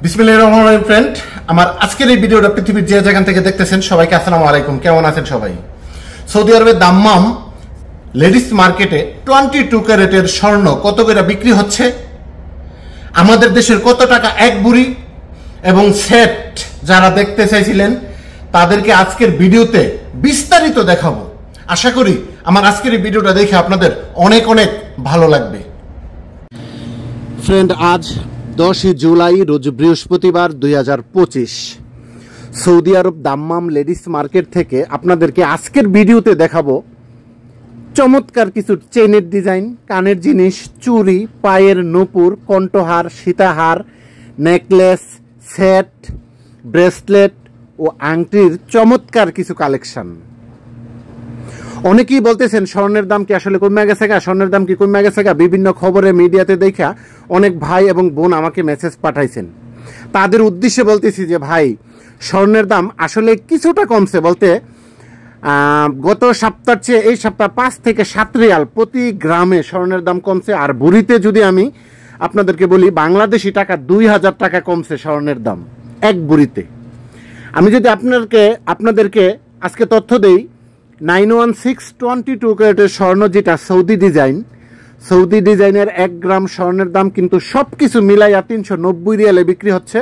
বিসমিল্লাহির রহমানির রহিম ফ্রেন্ড, আমার আজকের এই ভিডিওটা পৃথিবীর যে যেখান থেকে দেখতেছেন সবাইকে আসসালামু আলাইকুম। কেমন আছেন সবাই? সৌদি আরবের দাম্মাম লেডিস মার্কেটে 22 ক্যারেটের স্বর্ণ কত করে বিক্রি হচ্ছে, আমাদের দেশের কত টাকা এক বুড়ি এবং সেট যারা দেখতে চাইছিলেন তাদেরকে আজকের ভিডিওতে বিস্তারিত দেখাবো। আশা করি আমার আজকের এই ভিডিওটা দেখে আপনাদের অনেক অনেক ভালো লাগবে। ফ্রেন্ড, আজ 10 জুলাই রোজ বৃহস্পতিবার 2025 সৌদি আরব দাম্মাম লেডিস মার্কেট থেকে আপনাদেরকে আজকের ভিডিওতে দেখাবো চমৎকার কিছু চেইনের ডিজাইন, কানের জিনিস, চুড়ি, পায়ের নূপুর, কণ্ঠহার, সীতাহার, নেকলেস, সেট, ব্রেসলেট ও আংটির চমৎকার কিছু কালেকশন। অনেকেই বলতেছেন স্বর্ণের দাম কি আসলে কমে গেছে গা, স্বর্ণের দাম কি কমে গেছে গা। বিভিন্ন খবরে মিডিয়াতে দেখা অনেক ভাই এবং বোন আমাকে মেসেজ পাঠাইছেন। তাদের উদ্দেশ্যে বলতেছি যে ভাই, স্বর্ণের দাম আসলে কিছুটা কমছে, বলতে গত সপ্তাহের চেয়ে এই সপ্তাহ 5 থেকে 7 রিয়াল প্রতি গ্রামে স্বর্ণের দাম কমছে। আর বুড়িতে যদি আমি আপনাদেরকে বলি, বাংলাদেশি টাকা 2000 টাকা কমছে স্বর্ণের দাম এক বুড়িতে। আমি যদি আপনাদেরকে আজকে তথ্য দেই, 91622 ক্যারেটের স্বর্ণ যেটা সৌদি ডিজাইনের 1 গ্রাম স্বর্ণের দাম কিন্তু সব কিছু মিলাইয়া 390 রিয়ালে বিক্রি হচ্ছে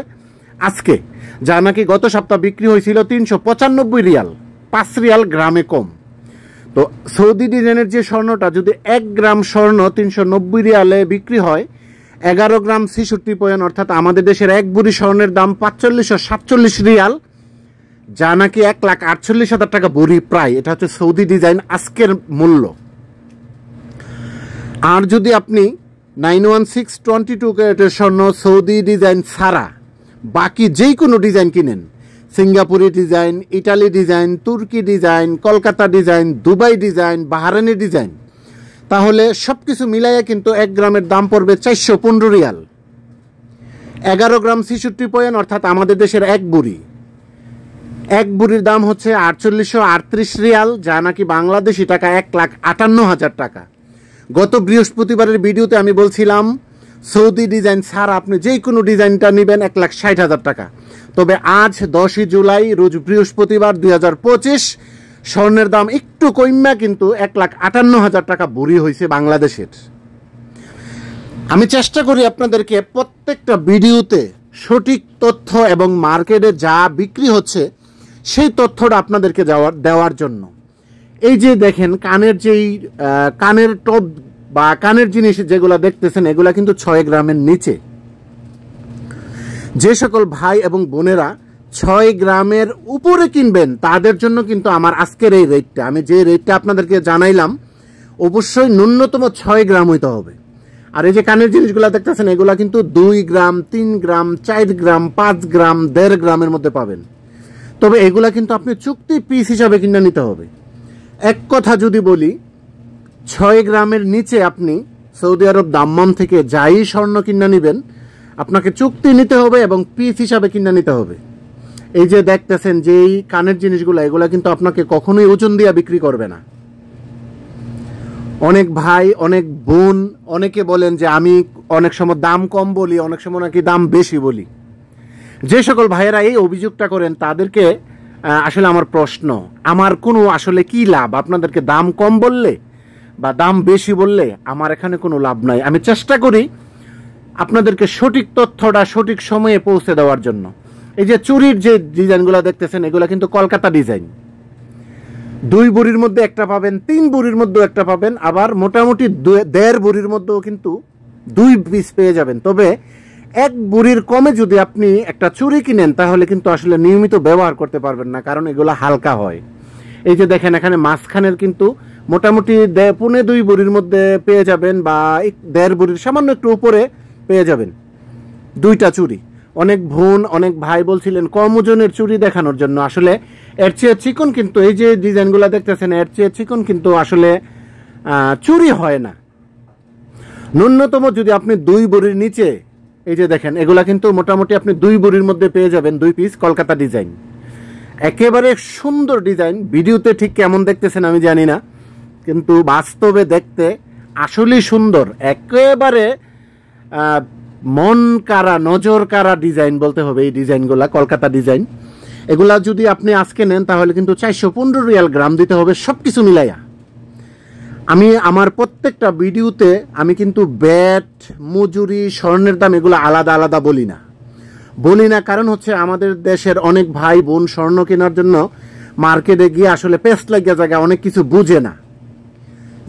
আজকে, যা নাকি গত সপ্তাহ বিক্রি হয়েছিল 395 রিয়াল, 5 রিয়াল গ্রামে কম। তো সৌদি ডিজাইনের যে স্বর্ণটা যদি 1 গ্রাম স্বর্ণ 390 রিয়ালে বিক্রি হয়, 11 গ্রাম 66 পয়েন্ট, অর্থাৎ আমাদের দেশের এক বুড়ি স্বর্ণের দাম 4547 রিয়াল, যা নাকি 1,48,000 টাকা বুড়ি প্রায়। এটা হচ্ছে সৌদি ডিজাইন আজকের মূল্য। আর যদি আপনি 91622 ক্যারেটের স্বর্ণ সৌদি ডিজাইন ছাড়া বাকি যেই কোনো ডিজাইন কিনেন, সিঙ্গাপুরি ডিজাইন, ইটালি ডিজাইন, তুর্কি design, Kolkata design, Dubai design, বাহারানি design, তাহলে সব কিছু মিলাইয়া কিন্তু 1 গ্রামের দাম পড়বে 415 রিয়াল। 11 গ্রাম 66 পয়েন্ট, অর্থাৎ আমাদের দেশের এক বুড়ির দাম হচ্ছে 4838 রিয়াল, যা নাকি বাংলাদেশি টাকা 1,58,000 টাকা। গত বৃহস্পতিবারের ভিডিওতে আমি বলছিলাম সৌদি ডিজাইন ছাড়া আপনি যে কোনো ডিজাইনটা নেবেন 1,60,000 টাকা। তবে আজ 10 জুলাই রোজ বৃহস্পতিবার 2025 স্বর্ণের দাম একটু কমা কিন্তু 1,58,000 টাকা বুড়ি হয়েছে বাংলাদেশের। আমি চেষ্টা করি আপনাদেরকে প্রত্যেকটা ভিডিওতে সঠিক তথ্য এবং মার্কেটে যা বিক্রি হচ্ছে সেই তথ্যটা আপনাদেরকে দেওয়ার জন্য। এই যে দেখেন কানের টপ বা কানের জিনিস যেগুলো দেখতেছেন, এগুলা কিন্তু 6 গ্রামের নিচে। যে সকল ভাই এবং বোনেরা 6 গ্রামের উপরে কিনবেন তাদের জন্য কিন্তু আমার আজকের এই রেটটা, আমি যে রেটটা আপনাদেরকে জানাইলাম, অবশ্যই ন্যূনতম 6 গ্রাম হইতে হবে। আর এই যে কানের জিনিসগুলো দেখতেছেন, এগুলা কিন্তু 2 গ্রাম, 3 গ্রাম, 4 গ্রাম, 5 গ্রাম, 1.5 গ্রামের মধ্যে পাবেন। তবে এগুলা কিন্তু আপনি চুক্তি পিস হিসাবে কিনে নিতে হবে। এক কথা যদি বলি, 6 গ্রামের নিচে আপনি সৌদি আরব দাম্মাম থেকে যাই স্বর্ণ কিনে নেবেন, আপনাকে চুক্তি নিতে হবে এবং পিস হিসাবে কিনে নিতে হবে। এই যে দেখতেছেন যে এই কানের জিনিসগুলো, এগুলা কিন্তু আপনাকে কখনোই ওজন দিয়ে বিক্রি করবে না। অনেক ভাই, অনেক বোন অনেকে বলেন যে আমি অনেক সময় দাম কম বলি, অনেক সময় নাকি দাম বেশি বলি। যে সকল ভাইয়েরা এই অভিযোগটা করেন তাদেরকে আসলে আমার প্রশ্ন, আমার কোনো আসলে কি লাভ? আপনাদেরকে দাম কম বললে বা দাম বেশি বললে আমার এখানে কোনো লাভ নাই। আমি চেষ্টা করি আপনাদেরকে সঠিক তথ্যটা সঠিক সময়ে পৌঁছে দেওয়ার জন্য। এই যে চুরির যে ডিজাইনগুলো দেখতেছেন, এগুলো কিন্তু কলকাতা ডিজাইন। 2 বুড়ির মধ্যে একটা পাবেন, 3 বুড়ির মধ্যেও একটা পাবেন, আবার মোটামুটি 1.5 বুড়ির মধ্যেও কিন্তু 2 পিস পেয়ে যাবেন। তবে 1 বুড়ির কমে যদি আপনি একটা চুরি কিনেন তাহলে কিন্তু আসলে নিয়মিত ব্যবহার করতে পারবেন না, কারণ এগুলো হালকা হয়। এই যে দেখেন এখানে মাঝখানের কিন্তু মোটামুটি 1.25 বুড়ির মধ্যে পেয়ে যাবেন, বা 1.5 বুড়ির সামান্য একটু উপরে পেয়ে যাবেন 2টা চুরি। অনেক বোন অনেক ভাই বলছিলেন কম ওজনের চুরি দেখানোর জন্য, আসলে এর চেয়ে চিকন কিন্তু এই যে ডিজাইনগুলো দেখতেছেন, এর চেয়ে চিকন কিন্তু আসলে চুরি হয় না। ন্যূনতম যদি আপনি 2 বুড়ির নিচে, এই যে দেখেন এগুলা কিন্তু মোটামুটি আপনি 2 বুড়ির মধ্যে পেয়ে যাবেন 2 পিস কলকাতা ডিজাইন। একেবারে সুন্দর ডিজাইন। ভিডিওতে ঠিক কেমন দেখতেছেন আমি জানি না, কিন্তু বাস্তবে দেখতে আসলেই সুন্দর। একেবারে মন কারা, নজর কারা ডিজাইন বলতে হবে এই ডিজাইনগুলা, কলকাতা ডিজাইন। এগুলা যদি আপনি আজকে নেন তাহলে কিন্তু 415 রিয়াল গ্রাম দিতে হবে সব কিছু মিলাইয়া। আমি আমার প্রত্যেকটা ভিডিওতে আমি কিন্তু ব্যাট, মজুরি, স্বর্ণের দাম এগুলো আলাদা আলাদা বলি না, কারণ হচ্ছে আমাদের দেশের অনেক ভাই বোন স্বর্ণ কেনার জন্য মার্কেটে গিয়ে আসলে পেস্ট লাগিয়া জায়গা অনেক কিছু বুঝে না,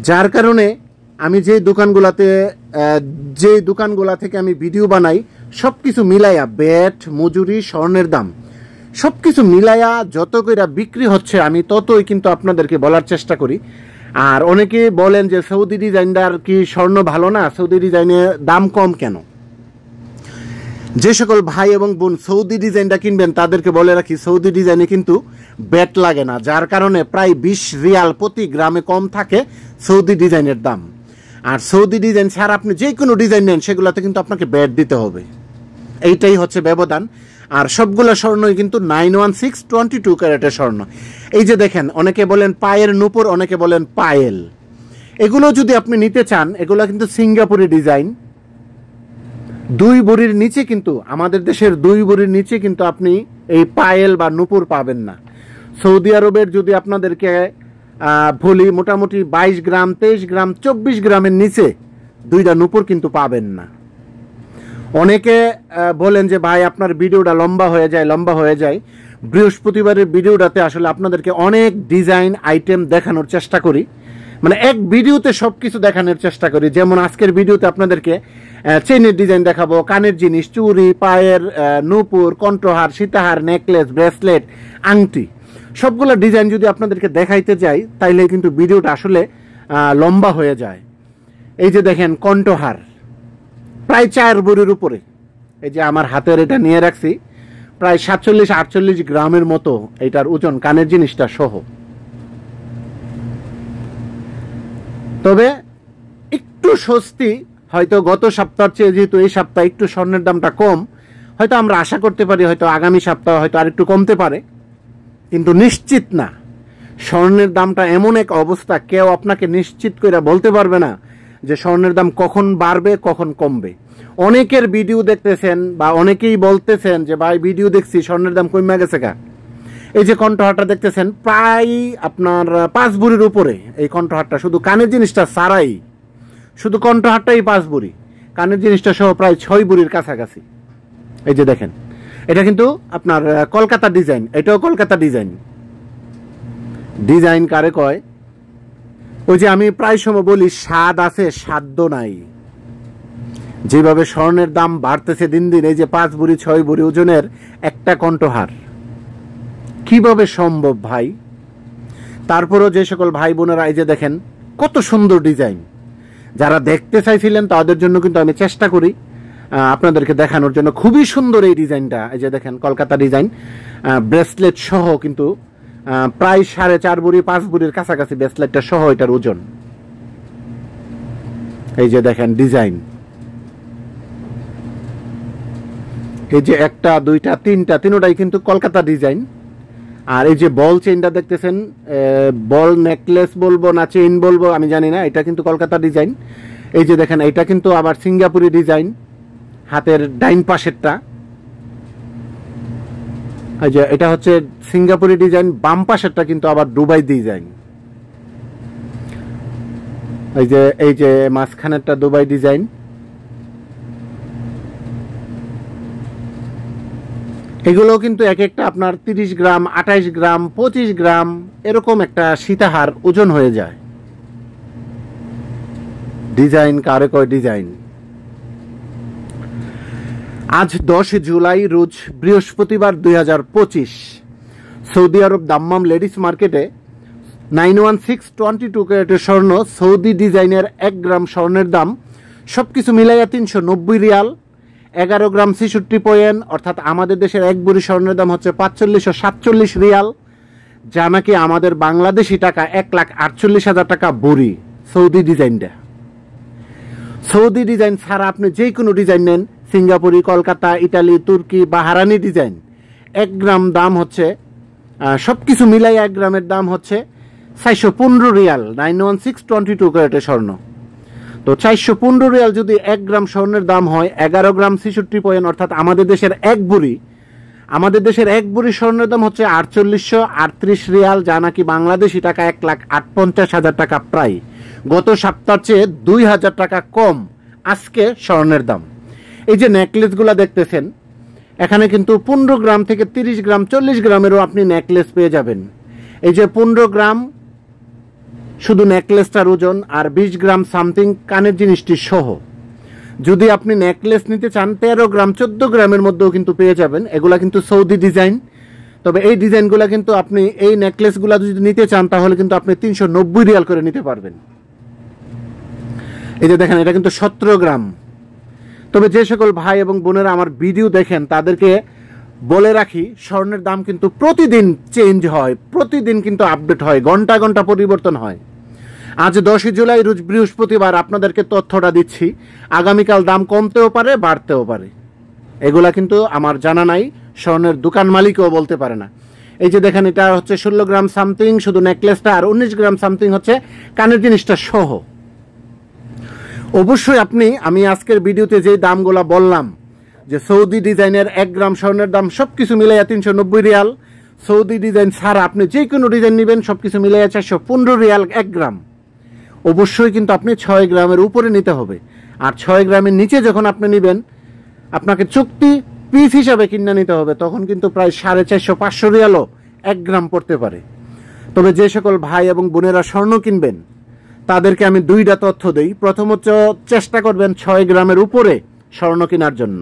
যার কারণে আমি যে দোকানগুলা থেকে আমি ভিডিও বানাই সব কিছু মিলাইয়া, ব্যাট, মজুরি, স্বর্ণের দাম সব কিছু মিলাইয়া যত কইরা বিক্রি হচ্ছে আমি ততই কিন্তু আপনাদেরকে বলার চেষ্টা করি। আর অনেকে বলেন যে সৌদি ডিজাইনটার কি স্বর্ণ ভালো না, সৌদি ডিজাইনের দাম কম কেন? যে সকল ভাই এবং বোন সৌদি ডিজাইনটা কিনবেন তাদেরকে বলে রাখি, সৌদি ডিজাইনে কিন্তু ব্যাট লাগে না, যার কারণে প্রায় 20 রিয়াল প্রতি গ্রামে কম থাকে সৌদি ডিজাইনের দাম। আর সৌদি ডিজাইন ছাড়া আপনি যে কোনো ডিজাইন নেন সেগুলোতে কিন্তু আপনাকে ব্যাট দিতে হবে, এইটাই হচ্ছে ব্যবধান। আর সবগুলো স্বর্ণই কিন্তু 916 22 ক্যারেটের স্বর্ণ। এই যে দেখেন, অনেকে বলেন পায়ের নূপুর, অনেকে বলেন পায়েল, এগুলো যদি আপনি নিতে চান এগুলো কিন্তু সিঙ্গাপুরি ডিজাইন। 2 ভরির নিচে কিন্তু, আমাদের দেশের 2 ভরির নিচে কিন্তু আপনি এই পায়েল বা নূপুর পাবেন না। সৌদি আরবের যদি আপনাদেরকে বলি, মোটামুটি 22 গ্রাম, 23 গ্রাম, 24 গ্রামের নিচে 2টা নূপুর কিন্তু পাবেন না। অনেকে বলেন যে ভাই আপনার ভিডিওটা লম্বা হয়ে যায়। বৃহস্পতিবারের ভিডিওটাতে আসলে আপনাদেরকে অনেক ডিজাইন আইটেম দেখানোর চেষ্টা করি, মানে এক ভিডিওতে সব কিছু দেখানোর চেষ্টা করি। যেমন আজকের ভিডিওতে আপনাদেরকে চেনের ডিজাইন দেখাবো, কানের জিনিস, চুড়ি, পায়ের নূপুর, কণ্ঠহার, সীতাহার, নেকলেস, ব্রেসলেট, আংটি, সবগুলো ডিজাইন যদি আপনাদেরকে দেখাইতে যাই তাইলে কিন্তু ভিডিওটা আসলে লম্বা হয়ে যায়। এই যে দেখেন কণ্ঠহার প্রায় 4 ভরির উপরে, এই যে আমার হাতের এটা নিয়ে রাখছি, প্রায় 47-48 গ্রামের মতো এটার ওজন, কানের জিনিসটা সহ। তবে একটু স্বস্তি হয়তো গত সপ্তাহের চেয়ে, যেহেতু এই সপ্তাহে একটু স্বর্ণের দামটা কম, হয়তো আমরা আশা করতে পারি হয়তো আগামী সপ্তাহে হয়তো আরেকটু কমতে পারে, কিন্তু নিশ্চিত না। স্বর্ণের দামটা এমন এক অবস্থা, কেউ আপনাকে নিশ্চিত করে বলতে পারবে না যে স্বর্ণের দাম কখন বাড়বে কখন কমবে। অনেকের ভিডিও দেখতেছেন বা অনেকেই বলতেছেন যে ভাই ভিডিও দেখছি স্বর্ণের দাম কমে গেছে কা। এই যে কণ্ঠহারটা দেখতেছেন প্রায় আপনার 5 ভরির উপরে, এই কণ্ঠহারটা শুধু কানের জিনিসটা সারাই, শুধু কণ্ঠহারটাই 5 ভরি, কানের জিনিসটা সহ প্রায় 6 ভরির কাছাকাছি। এই যে দেখেন, এটা কিন্তু আপনার কলকাতা ডিজাইন, এটাও কলকাতা ডিজাইন। ডিজাইন কারে কয়? ওই যে আমি প্রায় সময় বলি, স্বাদ আছে সাধ্য নাই। যেভাবে স্বর্ণের দাম বাড়তেছে দিন দিন, এই যে 5 ভরি 6 ভরি ওজনের একটা কণ্ঠহার কিভাবে সম্ভব ভাই? তারপরও যে সকল ভাই বোনেরা এই যে দেখেন কত সুন্দর ডিজাইন, যারা দেখতে চাইছিলেন তাদের জন্য কিন্তু আমি চেষ্টা করি আপনাদেরকে দেখানোর জন্য। খুবই সুন্দর এই ডিজাইনটা, এই যে দেখেন কলকাতা ডিজাইন, ব্রেসলেট সহ কিন্তু প্রায় 4.5 ভরি 5 ভরির কাছাকাছি ব্রেসলেটটা সহ এটার ওজন। এই যে দেখেন ডিজাইন, এই যে 1টা 2টা 3টা, তিনটাই কিন্তু কলকাতা ডিজাইন। আর এই যে বল চেইনটা দেখতেছেন, বল নেকলেস বলবো না চেইন বলবো আমি জানি না, এটা কিন্তু কলকাতা ডিজাইন। এই যে দেখেন এটা কিন্তু আবার সিঙ্গাপুরি ডিজাইন, হাতের ডাইন পাশেরটা। এই যে এটা হচ্ছে সিঙ্গাপুরি ডিজাইন, বাম পাশেরটা কিন্তু আবার দুবাই ডিজাইন। এই যে মাঝখানেরটা দুবাই ডিজাইন। এগুলো কিন্তু এক একটা আপনার 30 গ্রাম, 28 গ্রাম, 25 গ্রাম এরকম একটা সীতাহার ওজন হয়ে যায়। ডিজাইন কারে কয় ডিজাইন। আজ 10 জুলাই, রোজ বৃহস্পতিবার 2025, সৌদি আরব দাম্মাম লেডিস মার্কেটে 916 22 ক্যারেটের স্বর্ণ, সৌদি ডিজাইনের 1 গ্রাম স্বর্ণের দাম সবকিছু মিলাইয়া 390 রিয়াল, 11 গ্রাম 66 পয়েন্ট, অর্থাৎ আমাদের দেশের 1 ভরি স্বর্ণের দাম হচ্ছে 4547 রিয়াল, যা নাকি আমাদের বাংলাদেশি টাকা 1,48,000 টাকা ভরি। সৌদি ডিজাইনটা, সৌদি ডিজাইন ছাড়া আপনি যে কোনো ডিজাইন নেন, সিঙ্গাপুরি, কলকাতা, ইটালি, তুর্কি, বাহারানি ডিজাইন, 1 গ্রাম দাম হচ্ছে সবকিছু মিলাই 1 গ্রামের দাম হচ্ছে 415 রিয়াল, 916 22 ক্যারেটের স্বর্ণ। তো 415 রিয়াল যদি 1 গ্রাম স্বর্ণের দাম হয় 11 গ্রাম 66 পয়েন্ট, অর্থাৎ আমাদের দেশের এক বুড়ি স্বর্ণের দাম হচ্ছে 4838 রিয়াল, যা নাকি বাংলাদেশি টাকা 1,58,000 টাকা প্রায়। গত সপ্তাহের চেয়ে 2000 টাকা কম আজকে স্বর্ণের দাম। এই যে নেকলেসগুলো দেখতেছেন, এখানে কিন্তু 15 গ্রাম থেকে 30 গ্রাম 40 গ্রামেরও আপনি নেকলেস পেয়ে যাবেন। এই যে 15 গ্রাম শুধু নেকলেসটার ওজন, আর 20 গ্রাম সামথিং কানের জিনিসটি সহ। যদি আপনি নেকলেস নিতে চান 13 গ্রাম 14 গ্রামের মধ্যেও কিন্তু পেয়ে যাবেন। এগুলা কিন্তু সৌদি ডিজাইন, তবে এই ডিজাইনগুলো কিন্তু আপনি এই নেকলেসগুলো যদি নিতে চান তাহলে কিন্তু আপনি 390 রিয়াল করে নিতে পারবেন। এই যে দেখেন, এটা কিন্তু 17 গ্রাম। তবে যে সকল ভাই এবং বোনেরা আমার ভিডিও দেখেন তাদেরকে বলে রাখি, স্বর্ণের দাম কিন্তু প্রতিদিন চেঞ্জ হয়, প্রতিদিন কিন্তু আপডেট হয়, ঘন্টা ঘন্টা পরিবর্তন হয়। আজ 10 জুলাই রোজ বৃহস্পতিবার আপনাদেরকে তথ্যটা দিচ্ছি, আগামীকাল দাম কমতেও পারে বাড়তেও পারে, এগুলা কিন্তু আমার জানা নাই, স্বর্ণের দোকান মালিকও বলতে পারে না। এই যে দেখেন, এটা হচ্ছে 16 গ্রাম সামথিং শুধু নেকলেসটা, আর 19 গ্রাম সামথিং হচ্ছে কানের জিনিসটা সহ। অবশ্যই আমি আজকের ভিডিওতে যে দামগুলা বললাম, যে সৌদি ডিজাইনের 1 গ্রাম স্বর্ণের দাম সবকিছু মিলাইয়া 390 রিয়াল, সৌদি ডিজাইন ছাড়া আপনি যে কোনো ডিজাইন নেবেন সবকিছু মিলাইয়া 415 রিয়াল 1 গ্রাম। অবশ্যই কিন্তু আপনি 6 গ্রামের উপরে নিতে হবে, আর 6 গ্রামের নিচে যখন আপনি নেবেন আপনাকে চুক্তি পিস হিসাবে কিনে নিতে হবে, তখন কিন্তু প্রায় 450-500 রিয়ালও 1 গ্রাম পড়তে পারে। তবে যে সকল ভাই এবং বোনেরা স্বর্ণ কিনবেন তাদেরকে আমি 2টা তথ্য দেই। প্রথমত, চেষ্টা করবেন 6 গ্রামের উপরে স্বর্ণ কেনার জন্য।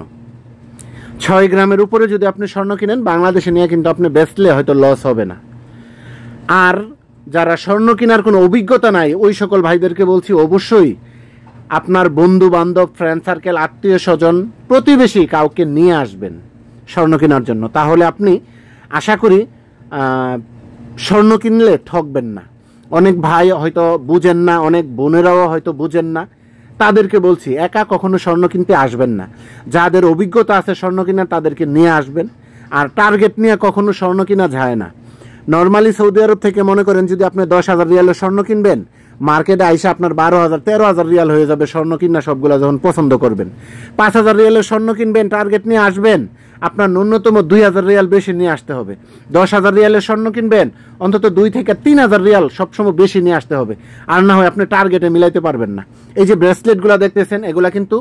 6 গ্রামের উপরে যদি আপনি স্বর্ণ কিনেন, বাংলাদেশে নিয়ে কিন্তু আপনি বেচলে হয়তো লস হবে না। আর যারা স্বর্ণ কেনার কোনো অভিজ্ঞতা নাই ওই সকল ভাইদেরকে বলছি, অবশ্যই আপনার বন্ধু বান্ধব, ফ্রেন্ড সার্কেল, আত্মীয় স্বজন, প্রতিবেশী কাউকে নিয়ে আসবেন স্বর্ণ কেনার জন্য, তাহলে আপনি আশা করি স্বর্ণ কিনলে ঠকবেন না। অনেক ভাই হয়তো বুঝেন না, অনেক বোনেরাও হয়তো বুঝেন না, তাদেরকে বলছি একা কখনো স্বর্ণ কিনতে আসবেন না। যাদের অভিজ্ঞতা আছে স্বর্ণ কেনার তাদেরকে নিয়ে আসবেন, আর টার্গেট নিয়ে কখনো স্বর্ণ কিনা যায় না। নর্মালি সৌদি আরব থেকে মনে করেন যদি আপনি 10,000 রিয়ালের স্বর্ণ কিনবেন, মার্কেটে আইসা আপনার 12,000-13,000 রিয়াল হয়ে যাবে স্বর্ণ কিনা সবগুলা যখন পছন্দ করবেন। 5,000 রিয়ালের স্বর্ণ কিনবেন, টার্গেট নিয়ে আসবেন, আপনার ন্যূনতম 2,000 রিয়াল বেশি নিয়ে আসতে হবে। 10,000 রিয়ালের স্বর্ণ কিনবেন, অন্তত 2 থেকে 3,000 রিয়াল সবসময় বেশি নিয়ে আসতে হবে, আর না হয় আপনি টার্গেটে মিলাইতে পারবেন না। এই যে ব্রেসলেটগুলো দেখতেছেন, এগুলা কিন্তু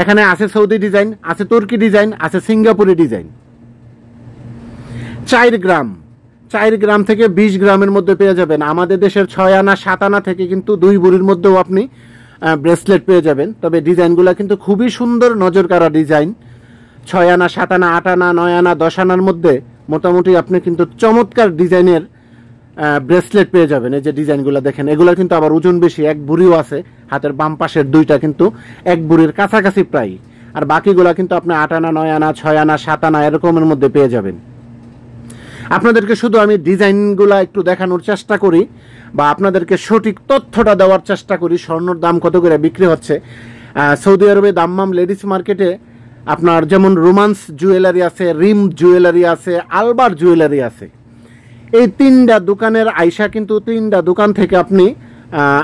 এখানে আছে সৌদি ডিজাইন, আছে তুর্কি ডিজাইন, আছে সিঙ্গাপুরি ডিজাইন। 4 গ্রাম থেকে 20 গ্রামের মধ্যে পেয়ে যাবেন। আমাদের দেশের 6 আনা 7 আনা থেকে কিন্তু 2 বুড়ির মধ্যেও আপনি ব্রেসলেট পেয়ে যাবেন। তবে ডিজাইনগুলো কিন্তু খুবই সুন্দর, নজর কাড়া ডিজাইন। 6 আনা 7 আনা 8 আনা 9 আনা 10 আনার মধ্যে মোটামুটি আপনি কিন্তু চমৎকার ডিজাইনের ব্রেসলেট পেয়ে যাবেন। এই যে ডিজাইনগুলো দেখেন, এগুলো কিন্তু আবার ওজন বেশি, 1 বুড়িও আছে, হাতের বাম পাশের 2টা কিন্তু 1 বুড়ির কাছাকাছি প্রায়, আর বাকিগুলা কিন্তু আপনি 8 আনা 9 আনা 6 আনা 7 আনা এরকমের মধ্যে পেয়ে যাবেন। আপনাদেরকে শুধু আমি ডিজাইনগুলো একটু দেখানোর চেষ্টা করি, বা আপনাদেরকে সঠিক তথ্যটা দেওয়ার চেষ্টা করি স্বর্ণর দাম কত করে বিক্রি হচ্ছে। সৌদি আরবে দাম্মাম লেডিস মার্কেটে আপনার যেমন রোমান্স জুয়েলারি আছে, রিম জুয়েলারি আছে, আলবার জুয়েলারি আছে। এই 3টা দোকানের আইসা কিন্তু 3টা দোকান থেকে আপনি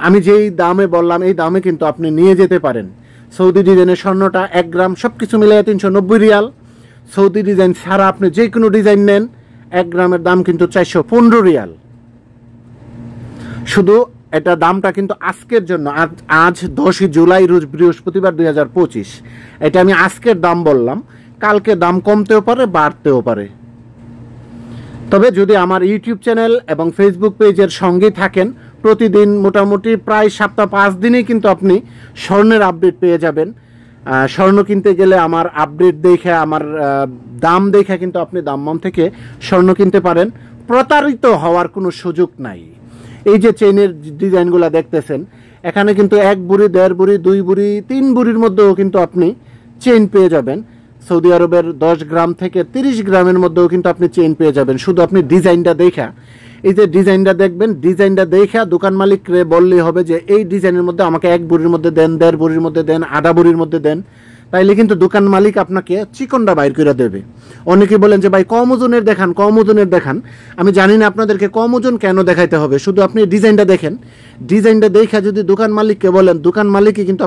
আমি যেই দামে বললাম এই দামে কিন্তু আপনি নিয়ে যেতে পারেন। সৌদি ডিজাইনের স্বর্ণটা 1 গ্রাম সবকিছু মিলিয়ে 390 রিয়াল। সৌদি ডিজাইন ছাড়া আপনি যে কোনো ডিজাইন নেন 1 গ্রামের দাম কিন্তু 415 রিয়াল। শুধু এটা দামটা কিন্তু আজকের জন্য, আজ 10 জুলাই রোজ বৃহস্পতিবার 2025, এটা আমি আজকের দাম বললাম, কালকে দাম কমতেও পারে বাড়তেও পারে। তবে যদি আমার ইউটিউব চ্যানেল এবং ফেসবুক পেজের সঙ্গে থাকেন, প্রতিদিন মোটামুটি প্রায় সপ্তাহ 5 দিনেই কিন্তু আপনি স্বর্ণের আপডেট পেয়ে যাবেন। স্বর্ণ কিনতে গেলে আমার আপডেট দেখে, আমার দাম দেখে কিন্তু আপনি দাম্মাম থেকে স্বর্ণ কিনতে পারেন, প্রতারিত হওয়ার কোনো সুযোগ নাই। এই যে চেইনের ডিজাইনগুলো দেখতেছেন, এখানে কিন্তু 1 বুড়ি 1.5 বুড়ি 2 বুড়ি 3 বুড়ির মধ্যেও কিন্তু আপনি চেইন পেয়ে যাবেন। সৌদি আরবের 10 গ্রাম থেকে 30 গ্রামের মধ্যেও কিন্তু আপনি চেইন পেয়ে যাবেন। শুধু আপনি ডিজাইনটা দেখা, এই যে ডিজাইনটা দেখবেন, ডিজাইনটা দেখা দোকান মালিকরে বললেই হবে যে এই ডিজাইনের মধ্যে আমাকে 1 বুড়ির মধ্যে দেন, 1.5 বুড়ির মধ্যে দেন, 1/2 বুড়ির মধ্যে দেন, তাইলে কিন্তু দোকান মালিক আপনাকে চিকনটা বাইর করে দেবে। অনেকে বলেন যে ভাই কম ওজনের দেখান, কম ওজনের দেখান। আমি জানি না আপনাদেরকে কম ওজন কেন দেখাইতে হবে, শুধু আপনি ডিজাইনটা দেখেন। ডিজাইনটা দেখে যদি দোকান মালিককে বলেন, দোকান মালিকই কিন্তু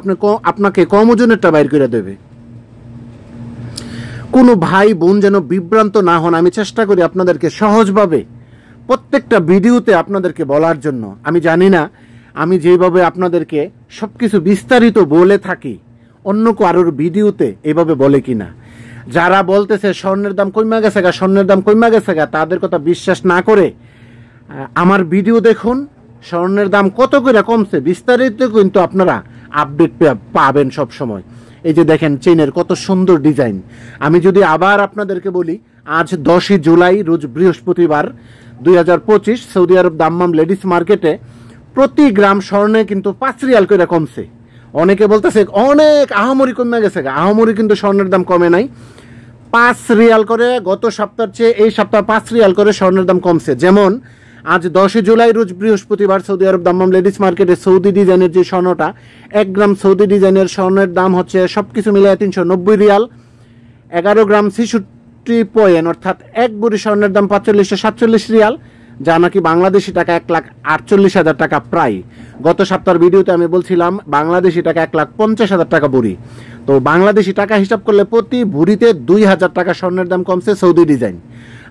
আপনাকে কম ওজনেরটা বাইর করে দেবে। কোনো ভাই বোন যেন বিভ্রান্ত না হন, আমি চেষ্টা করি আপনাদেরকে সহজভাবে প্রত্যেকটা ভিডিওতে আপনাদেরকে বলার জন্য। আমি জানি না আমি যেভাবে আপনাদেরকে সবকিছু বিস্তারিত বলে থাকি অন্য কারোর ভিডিওতে এভাবে বলে কিনা। যারা বলতেছে স্বর্ণের দাম কইমা গেছে গা, স্বর্ণের দাম কইমা গেছে গা, তাদের কথা বিশ্বাস না করে আমার ভিডিও দেখুন, স্বর্ণের দাম কত করে কমছে বিস্তারিত কিন্তু আপনারা আপডেট পাবেন সব সময়। এই যে দেখেন চেইনের কত সুন্দর ডিজাইন। আমি যদি আবার আপনাদেরকে বলি, আজ 10ই জুলাই রোজ বৃহস্পতিবার 2025 সৌদি আরব দাম্মাম লেডিস মার্কেটে প্রতি গ্রাম স্বর্ণে কিন্তু 5 রিয়াল করে কমছে। অনেকে বলতেছে অনেক আহামরি কমে গেছে, আহামরি কিন্তু স্বর্ণের দাম কমে নাই। 5 রিয়াল করে গত সপ্তাহের চেয়ে এই সপ্তাহ 5 রিয়াল করে স্বর্ণের দাম কমছে। যেমন আজ 10ই জুলাই রোজ বৃহস্পতিবার সৌদি আরব দাম্মাম লেডিস মার্কেটে সৌদি ডিজাইনের যে স্বর্ণটা, 1 গ্রাম সৌদি ডিজাইনের স্বর্ণের দাম হচ্ছে সবকিছু মিলিয়ে 390 রিয়াল। 11 গ্রাম 66 পয়েন্ট অর্থাৎ 1 ভরি স্বর্ণের দাম 4547 রিয়াল, যা নাকি বাংলাদেশি টাকা 1,48,000 টাকা প্রায়। গত সপ্তাহের ভিডিওতে আমি বলছিলাম বাংলাদেশি টাকা 1,50,000 টাকা ভরি। তো বাংলাদেশি টাকা হিসাব করলে প্রতি ভরিতে 2000 টাকা স্বর্ণের দাম কমছে সৌদি ডিজাইন।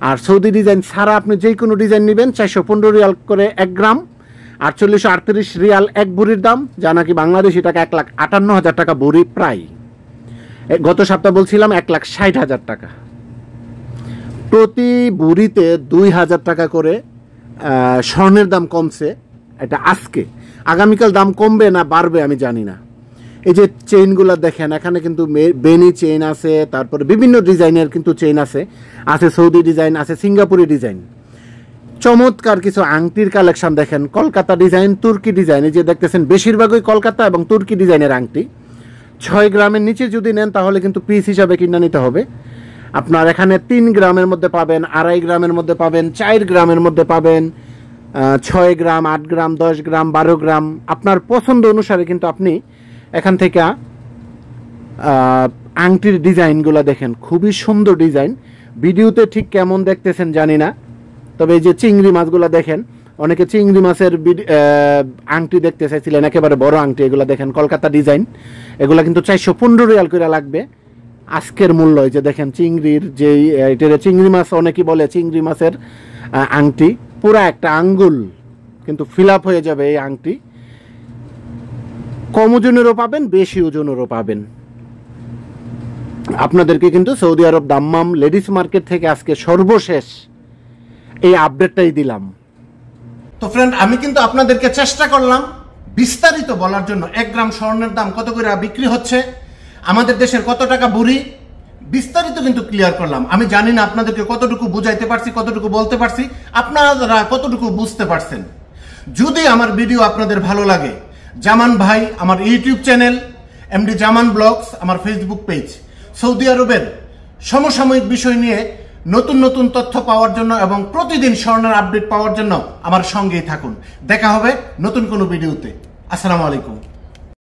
আর সৌদি ডিজাইন ছাড়া আপনি যে কোনো ডিজাইন নেবেন 415 রিয়াল করে 1 গ্রাম, 4838 রিয়াল 1 ভরির দাম, যা নাকি বাংলাদেশি টাকা 1,58,000 টাকা ভরি প্রায়। গত সপ্তাহ বলছিলাম 1,60,000 টাকা। প্রতি ভরিতে 2000 টাকা করে স্বর্ণের দাম কমছে। এটা আজকে, আগামীকাল দাম কমবে না বাড়বে আমি জানি না। এই যে চেইনগুলো দেখেন, এখানে কিন্তু বেনি চেইন আছে, তারপরে বিভিন্ন ডিজাইনের কিন্তু চেইন আছে, সৌদি ডিজাইন আছে, সিঙ্গাপুরি ডিজাইন। চমৎকার কিছু আংটির কালেকশন দেখেন, কলকাতা ডিজাইন, তুর্কি ডিজাইন। এই যে দেখতেছেন বেশিরভাগই কলকাতা এবং তুর্কি ডিজাইনের আংটি। 6 গ্রামের নিচে যদি নেন তাহলে কিন্তু পিস হিসাবে কিনে নিতে হবে। আপনার এখানে 3 গ্রামের মধ্যে পাবেন, 2.5 গ্রামের মধ্যে পাবেন, 4 গ্রামের মধ্যে পাবেন, 6 গ্রাম, 8 গ্রাম, 10 গ্রাম, 12 গ্রাম। আপনার পছন্দ অনুসারে কিন্তু আপনি এখান থেকে আংটির ডিজাইনগুলো দেখেন, খুবই সুন্দর ডিজাইন। ভিডিওতে ঠিক কেমন দেখতেছেন জানি না, তবে এই যে চিংড়ি মাছগুলো দেখেন, অনেকে চিংড়ি মাছের আংটি দেখতে চাইছিলেন, একেবারে বড় আংটি। এগুলো দেখেন কলকাতা ডিজাইন, এগুলো কিন্তু 415 রিয়াল করে লাগবে আজকের মূল্য। এই যে দেখেন চিংড়ির যে এটা চিংড়ি মাছ, অনেকেই বলে চিংড়ি মাছের আংটি, পুরা একটা আঙ্গুল কিন্তু ফিল আপ হয়ে যাবে এই আংটি। কম ওজনেরও পাবেন, বেশি ওজনেরও পাবেন। আপনাদেরকে কিন্তু সৌদি আরব দাম্মাম লেডিস মার্কেট থেকে আজকে সর্বশেষ এই আপডেটটাই দিলাম। তো ফ্রেন্ড, আমি কিন্তু আপনাদেরকে চেষ্টা করলাম বিস্তারিত বলার জন্য। 1 গ্রাম স্বর্ণের দাম কত করে বিক্রি হচ্ছে, আমাদের দেশের কত টাকা ভরি, বিস্তারিত কিন্তু ক্লিয়ার করলাম। আমি জানি না আপনাদেরকে কতটুকু বুঝাইতে পারছি, কতটুকু বলতে পারছি, আপনারা কতটুকু বুঝতে পারছেন। যদি আমার ভিডিও আপনাদের ভালো লাগে, জামান ভাই আমার ইউটিউব চ্যানেল, এমডি জামান ব্লগস আমার ফেসবুক পেজ, সৌদি আরবের সমসাময়িক বিষয় নিয়ে নতুন নতুন তথ্য পাওয়ার জন্য এবং প্রতিদিন স্বর্ণের আপডেট পাওয়ার জন্য আমার সঙ্গেই থাকুন। দেখা হবে নতুন কোনো ভিডিওতে। আসসালামু আলাইকুম।